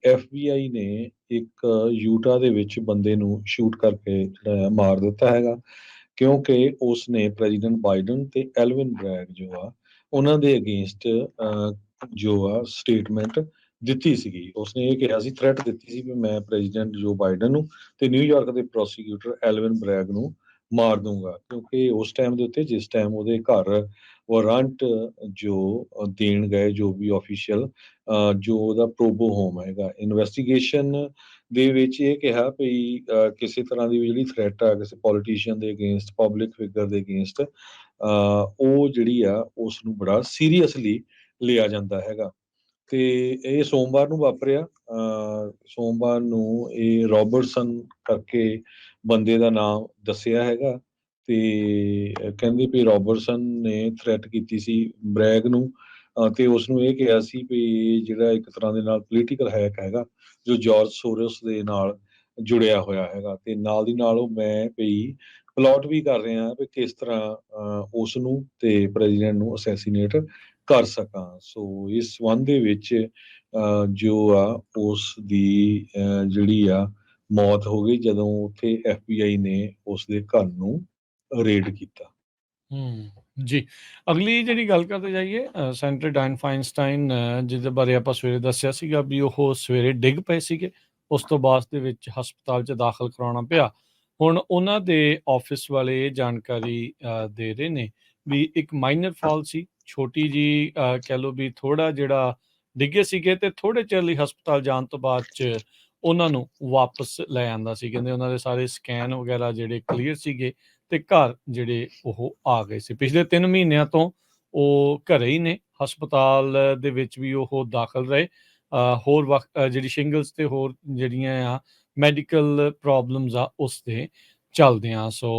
FBI ਨੇ ਇੱਕ Utah ਦੇ ਵਿੱਚ ਬੰਦੇ ਨੂੰ ਸ਼ੂਟ ਕਰਕੇ ਜਿਹੜਾ ਹੈ ਮਾਰ ਦਿੱਤਾ ਹੈਗਾ, ਕਿਉਂਕਿ ਉਸਨੇ ਪ੍ਰੈਜ਼ੀਡੈਂਟ ਬਾਈਡਨ ਤੇ ਐਲਵਿਨ ਬ੍ਰੈਗ ਜੋ ਆ ਉਹਨਾਂ ਦੇ ਅਗੇਂਸਟ ਜੋ ਆ ਸਟੇਟਮੈਂਟ ਦਿੱਤੀ ਸੀਗੀ। ਉਸਨੇ ਇਹ ਕਿਹਾ ਸੀ, ਥ੍ਰੈਟ ਦਿੱਤੀ ਸੀ ਵੀ ਮੈਂ ਪ੍ਰੈਜ਼ੀਡੈਂਟ ਜੋ ਬਾਈਡਨ ਨੂੰ ਤੇ ਨਿਊਯਾਰਕ ਦੇ ਪ੍ਰੋਸੀਕਿਊਟਰ ਐਲਵਿਨ ਬ੍ਰੈਗ ਨੂੰ ਮਾਰ ਦੂੰਗਾ, ਕਿਉਂਕਿ ਉਸ ਟਾਈਮ ਦੇ ਉੱਤੇ ਜਿਸ ਟਾਈਮ ਉਹਦੇ ਘਰ ਵਾਰੰਟ ਜੋ ਦੇਣ ਗਏ ਜੋ ਵੀ ਆਫੀਸ਼ੀਅਲ ਜੋ ਉਹਦਾ ਪ੍ਰੋਬੋ ਹੋਮ ਹੈਗਾ, ਇਨਵੈਸਟੀਗੇਸ਼ਨ ਦੇ ਵਿੱਚ ਇਹ ਕਿਹਾ ਵੀ ਕਿਸੇ ਤਰ੍ਹਾਂ ਦੀ ਵੀ ਜਿਹੜੀ ਥ੍ਰੈਟ ਆ ਕਿਸੇ ਪੋਲੀਟੀਸ਼ੀਅਨ ਦੇ ਅਗੇਂਸਟ, ਪਬਲਿਕ ਫਿਗਰ ਦੇ ਅਗੇਂਸਟ, ਉਹ ਜਿਹੜੀ ਆ ਉਸ ਨੂੰ ਬੜਾ ਸੀਰੀਅਸਲੀ ਲਿਆ ਜਾਂਦਾ ਹੈਗਾ। ਤੇ ਇਹ ਸੋਮਵਾਰ ਨੂੰ ਵਾਪਰਿਆ। ਸੋਮਵਾਰ ਨੂੰ ਇਹ ਰੋਬਰਟਸਨ ਕਰਕੇ ਬੰਦੇ ਦਾ ਨਾਮ ਦੱਸਿਆ ਹੈਗਾ, ਤੇ ਕਹਿੰਦੇ ਵੀ ਰੋਬਰਟਸਨ ਨੇ ਥ੍ਰੈਟ ਕੀਤੀ ਸੀ ਬ੍ਰੈਗ ਨੂੰ, ਤੇ ਉਸਨੂੰ ਇਹ ਕਿਹਾ ਸੀ ਵੀ ਜਿਹੜਾ ਇੱਕ ਤਰ੍ਹਾਂ ਦੇ ਨਾਲ ਪੋਲੀਟੀਕਲ ਹੈਕ ਹੈਗਾ ਜੋ ਜਾਰਜ ਸੋਰਸ ਦੇ ਨਾਲ ਜੁੜਿਆ ਹੋਇਆ ਹੈਗਾ, ਤੇ ਨਾਲ ਦੀ ਨਾਲ ਉਹ ਮੈਂ ਵੀ ਪਲਾਟ ਵੀ ਕਰ ਰਿਹਾ ਵੀ ਕਿਸ ਤਰ੍ਹਾਂ ਉਸ ਨੂੰ ਤੇ ਪ੍ਰੈਜ਼ੀਡੈਂਟ ਨੂੰ ਅਸੈਸੀਨੇਟ ਕਰ ਸਕਾਂ। ਸੋ ਇਸ ਸੰਬੰਧ ਦੇ ਵਿੱਚ ਜੋ ਆ ਉਸ ਦੀ ਜਿਹੜੀ ਆ ਮੌਤ ਹੋ ਗਈ ਜਦੋਂ ਉੱਥੇ FBI ਨੇ ਉਸ ਦੇ ਘਰ ਨੂੰ ਰੇਡ ਕੀਤਾ। ਜੀ, ਅਗਲੀ ਜਿਹੜੀ ਗੱਲ ਕਰਦੇ ਜਾਈਏ, ਸੈਂਟਰ ਡਾਇਨ ਫਾਈਨਸਟਾਈਨ, ਜਿਹਦੇ ਬਾਰੇ ਆਪਾਂ ਸਵੇਰੇ ਦੱਸਿਆ ਸੀਗਾ ਵੀ ਉਹ ਸਵੇਰੇ ਡਿੱਗ ਪਏ ਸੀਗੇ, ਉਸ ਤੋਂ ਬਾਅਦ ਦੇ ਵਿੱਚ ਹਸਪਤਾਲ 'ਚ ਦਾਖਲ ਕਰਾਉਣਾ ਪਿਆ। ਹੁਣ ਉਹਨਾਂ ਦੇ ਆਫਿਸ ਵਾਲੇ ਇਹ ਜਾਣਕਾਰੀ ਦੇ ਰਹੇ ਨੇ ਵੀ ਇੱਕ ਮਾਈਨਰ ਫਾਲ ਸੀ, ਛੋਟੀ ਜੀ ਕਹਿ ਲਓ ਵੀ ਥੋੜਾ ਜਿਹੜਾ ਡਿੱਗੇ ਸੀਗੇ, ਤੇ ਥੋੜੇ ਚਿਰ ਲਈ ਹਸਪਤਾਲ ਜਾਣ ਤੋਂ ਬਾਅਦ 'ਚ ਉਹਨਾਂ ਨੂੰ ਵਾਪਸ ਲੈ ਆਂਦਾ ਸੀ। ਕਹਿੰਦੇ ਉਹਨਾਂ ਦੇ ਸਾਰੇ ਸਕੈਨ ਵਗੈਰਾ ਜਿਹੜੇ ਕਲੀਅਰ ਸੀਗੇ, ਤੇ ਘਰ ਜਿਹੜੇ ਉਹ ਆ ਗਏ ਸੀ। ਪਿਛਲੇ 3 ਮਹੀਨਿਆਂ ਤੋਂ ਉਹ ਘਰੇ ਹੀ ਨੇ, ਹਸਪਤਾਲ ਦੇ ਵਿੱਚ ਵੀ ਉਹ ਦਾਖਲ ਰਹੇ। ਹੋਰ ਜਿਹੜੀ ਸ਼ਿੰਗਲਸ ਤੇ ਹੋਰ ਜਿਹੜੀਆਂ ਆ ਮੈਡੀਕਲ ਪ੍ਰੋਬਲਮਸ ਆ ਉਸ ਦੇ ਚੱਲਦਿਆਂ। ਸੋ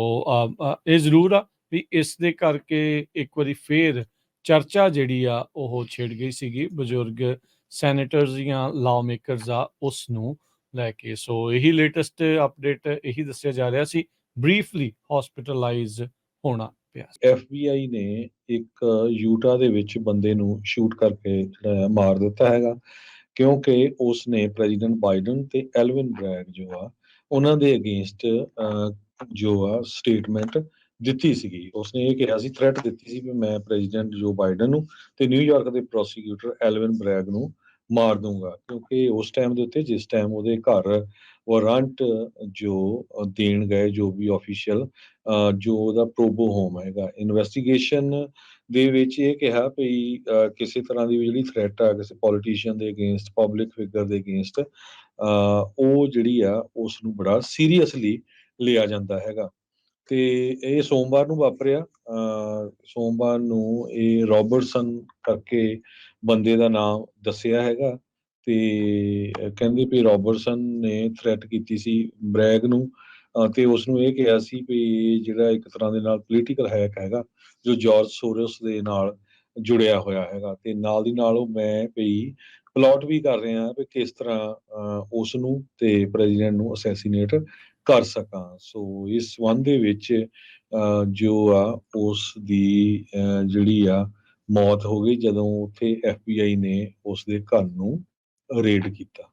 ਇਹ ਜ਼ਰੂਰ ਆ ਵੀ ਇਸ ਦੇ ਕਰਕੇ ਇੱਕ ਵਾਰੀ ਫੇਰ ਚਰਚਾ ਜਿਹੜੀ ਆ ਉਹ ਛਿੜ ਗਈ ਸੀਗੀ ਬਜ਼ੁਰਗ ਸੈਨੇਟਰਸ ਜਾਂ ਲਾਅ ਮੇਕਰਸ ਆ ਉਸ ਨੂੰ ਲੈ ਕੇ। ਸੋ ਇਹੀ ਲੇਟੈਸਟ ਅਪਡੇਟ ਇਹੀ ਦੱਸਿਆ ਜਾ ਰਿਹਾ ਸੀ, ਬਰੀਫਲੀ ਹਸਪੀਟਲਾਈਜ਼ ਹੋਣਾ ਪਿਆ। FBI ਨੇ ਇੱਕ ਯੂਟਾ ਦੇ ਵਿੱਚ ਬੰਦੇ ਨੂੰ ਸ਼ੂਟ ਕਰਕੇ ਜਿਹੜਾ ਹੈ ਮਾਰ ਦਿੱਤਾ ਹੈਗਾ, ਕਿਉਂਕਿ ਉਸਨੇ ਪ੍ਰੈਜ਼ੀਡੈਂਟ ਬਾਈਡਨ ਤੇ ਐਲਵਿਨ ਬ੍ਰੈਗ ਜੋ ਆ ਉਹਨਾਂ ਦੇ ਅਗੇਂਸਟ ਜੋ ਆ ਸਟੇਟਮੈਂਟ ਦਿੱਤੀ ਸੀਗੀ। ਉਸਨੇ ਇਹ ਕਿਹਾ ਸੀ, ਥ੍ਰੈਟ ਦਿੱਤੀ ਸੀ ਵੀ ਮੈਂ ਪ੍ਰੈਜ਼ੀਡੈਂਟ ਜੋ ਬਾਈਡਨ ਨੂੰ ਤੇ ਨਿਊਯਾਰਕ ਦੇ ਪ੍ਰੋਸੀਕਿਊਟਰ ਐਲਵਿਨ ਬ੍ਰੈਗ ਨੂੰ ਮਾਰ ਦੂੰਗਾ, ਕਿਉਂਕਿ ਉਸ ਟਾਈਮ ਦੇ ਉੱਤੇ ਜਿਸ ਟਾਈਮ ਉਹਦੇ ਘਰ ਵਾਰੰਟ ਜੋ ਦੇਣ ਗਏ ਜੋ ਵੀ ਆਫੀਸ਼ੀਅਲ ਜੋ ਉਹਦਾ ਪ੍ਰੋਬੋ ਹੋਮ ਹੈਗਾ, ਇਨਵੈਸਟੀਗੇਸ਼ਨ ਦੇ ਵਿੱਚ ਇਹ ਕਿਹਾ ਵੀ ਕਿਸੇ ਤਰ੍ਹਾਂ ਦੀ ਵੀ ਜਿਹੜੀ ਥ੍ਰੈਟ ਆ ਕਿਸੇ ਪੋਲੀਟੀਸ਼ੀਅਨ ਦੇ ਅਗੇਂਸਟ, ਪਬਲਿਕ ਫਿਗਰ ਦੇ ਅਗੇਂਸਟ, ਉਹ ਜਿਹੜੀ ਆ ਉਸ ਨੂੰ ਬੜਾ ਸੀਰੀਅਸਲੀ ਲਿਆ ਜਾਂਦਾ ਹੈਗਾ। ਤੇ ਇਹ ਸੋਮਵਾਰ ਨੂੰ ਵਾਪਰਿਆ। ਸੋਮਵਾਰ ਨੂੰ ਇਹ ਰੋਬਰਟਸਨ ਕਰਕੇ ਬੰਦੇ ਦਾ ਨਾਮ ਦੱਸਿਆ ਹੈਗਾ, ਤੇ ਕਹਿੰਦੇ ਵੀ ਰੋਬਰਟਸਨ ਨੇ ਥ੍ਰੈਟ ਕੀਤੀ ਸੀ ਬ੍ਰੈਗ ਨੂੰ, ਤੇ ਉਸਨੂੰ ਇਹ ਕਿਹਾ ਸੀ ਵੀ ਜਿਹੜਾ ਇੱਕ ਤਰ੍ਹਾਂ ਦੇ ਨਾਲ ਪੋਲੀਟੀਕਲ ਹੈਕ ਹੈਗਾ ਜੋ ਜਾਰਜ ਸੋਰਸ ਦੇ ਨਾਲ ਜੁੜਿਆ ਹੋਇਆ ਹੈਗਾ, ਤੇ ਨਾਲ ਦੀ ਨਾਲ ਉਹ ਮੈਂ ਵੀ ਪਲਾਟ ਵੀ ਕਰ ਰਿਹਾ ਵੀ ਕਿਸ ਤਰ੍ਹਾਂ ਉਸ ਨੂੰ ਤੇ ਪ੍ਰੈਜ਼ੀਡੈਂਟ ਨੂੰ ਅਸੈਸੀਨੇਟ ਕਰ ਸਕਾਂ। ਸੋ ਇਸ ਸੰਬੰਧ ਦੇ ਵਿੱਚ ਜੋ ਆ ਉਸ ਦੀ ਜਿਹੜੀ ਆ ਮੌਤ ਹੋ ਗਈ ਜਦੋਂ ਉੱਥੇ FBI ਨੇ ਉਸ ਦੇ ਘਰ ਨੂੰ ਰੇਡ ਕੀਤਾ।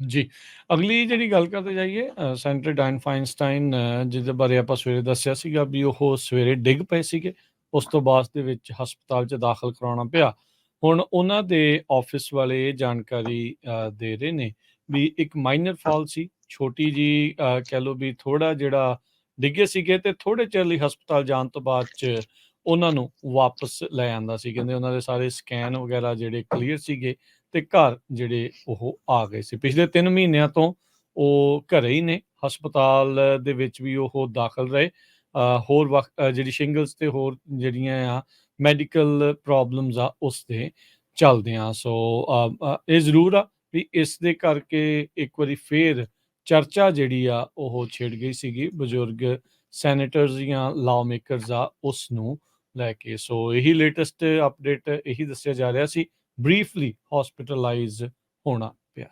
ਜੀ, ਅਗਲੀ ਜਿਹੜੀ ਗੱਲ ਕਰਦੇ ਜਾਈਏ, ਸੈਂਟਰ ਡਾਇਨ ਫਾਈਨਸਟਾਈਨ, ਜਿਹਦੇ ਬਾਰੇ ਆਪਾਂ ਸਵੇਰੇ ਦੱਸਿਆ ਸੀਗਾ ਵੀ ਉਹ ਸਵੇਰੇ ਡਿੱਗ ਪਏ ਸੀਗੇ, ਉਸ ਤੋਂ ਬਾਅਦ ਦੇ ਵਿੱਚ ਹਸਪਤਾਲ 'ਚ ਦਾਖਲ ਕਰਾਉਣਾ ਪਿਆ। ਹੁਣ ਉਹਨਾਂ ਦੇ ਆਫਿਸ ਵਾਲੇ ਇਹ ਜਾਣਕਾਰੀ ਦੇ ਰਹੇ ਨੇ ਵੀ ਇੱਕ ਮਾਈਨਰ ਫਾਲ ਸੀ, ਛੋਟੀ ਜੀ ਕਹਿ ਲਓ ਵੀ ਥੋੜਾ ਜਿਹੜਾ ਡਿੱਗੇ ਸੀਗੇ, ਤੇ ਥੋੜੇ ਚਿਰ ਲਈ ਹਸਪਤਾਲ ਜਾਣ ਤੋਂ ਬਾਅਦ 'ਚ ਉਹਨਾਂ ਨੂੰ ਵਾਪਸ ਲੈ ਆਂਦਾ ਸੀ। ਕਹਿੰਦੇ ਉਹਨਾਂ ਦੇ ਸਾਰੇ ਸਕੈਨ ਵਗੈਰਾ ਜਿਹੜੇ ਕਲੀਅਰ ਸੀਗੇ, ਤੇ ਘਰ ਜਿਹੜੇ ਉਹ ਆ ਗਏ ਸੀ। ਪਿਛਲੇ 3 ਮਹੀਨਿਆਂ ਤੋਂ ਉਹ ਘਰੇ ਹੀ ਨੇ, ਹਸਪਤਾਲ ਦੇ ਵਿੱਚ ਵੀ ਉਹ ਦਾਖਲ ਰਹੇ। ਹੋਰ ਜਿਹੜੀ ਸ਼ਿੰਗਲਸ ਤੇ ਹੋਰ ਜਿਹੜੀਆਂ ਆ ਮੈਡੀਕਲ ਪ੍ਰੋਬਲਮਸ ਆ ਉਸ ਦੇ ਚੱਲਦਿਆਂ। ਸੋ ਇਹ ਜ਼ਰੂਰ ਆ ਵੀ ਇਸ ਦੇ ਕਰਕੇ ਇੱਕ ਵਾਰੀ ਫੇਰ ਚਰਚਾ ਜਿਹੜੀ ਆ ਉਹ ਛਿੜ ਗਈ ਸੀਗੀ ਬਜ਼ੁਰਗ ਸੈਨੇਟਰਸ ਜਾਂ ਲਾਅ ਮੇਕਰਸ ਆ ਉਸ ਨੂੰ ਲੈ ਕੇ। ਸੋ ਇਹੀ ਲੇਟੈਸਟ ਅਪਡੇਟ ਇਹੀ ਦੱਸਿਆ ਜਾ ਰਿਹਾ ਸੀ, ਬਰੀਫਲੀ ਹਸਪੀਟਲਾਈਜ਼ ਹੋਣਾ